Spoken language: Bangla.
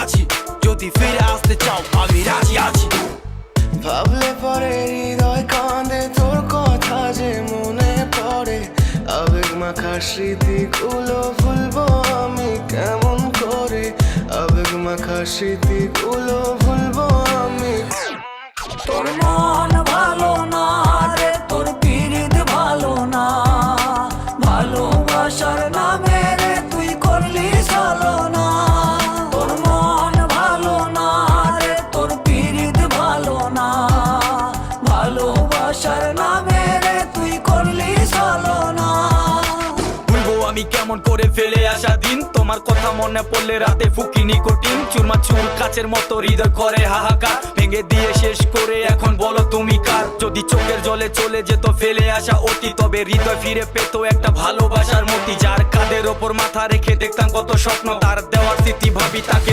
আছি, যদি ফিরে আসতে চাও আমি রাজি আছি। ভাবলে পরে হৃদয় কাঁদে, তোর কথা যে মনে পড়ে। আবেগ মাখা স্মৃতিগুলো ভুলবো আমি কেমন করে, আবেগ মাখা স্মৃতিগুলো ভুলবো আমি। তোর মন ভালো না রে, তোর পিরিত ভালো না, ভালোবাসার নামে রে তুই করলি ছলনা। তোর মন ভালো না রে, তোর পিরিত ভালো না, ভালোবাসার নামে রে তুই করলি ছলনা। ভুলবো আমি কেমন করে ফেলে আসা দিন, তোমার কথা মনে পড়লে রাতে ফুকি নিকোটিন। চুরমা চুর কাচের মতো হৃদয় করে হাহাকার, ভেঙে দিয়ে শেষ করে এখন বলো তুমি কার। যদি চোখের জলে চলে যেত ফেলে আসা অতি, তবে হৃদয় ফিরে পেত একটা ভালোবাসার মতি। যার কাঁধের ওপর মাথা রেখে দেখতাম কত স্বপ্ন, তার দেওয়ার স্মৃতি ভাবি তাকে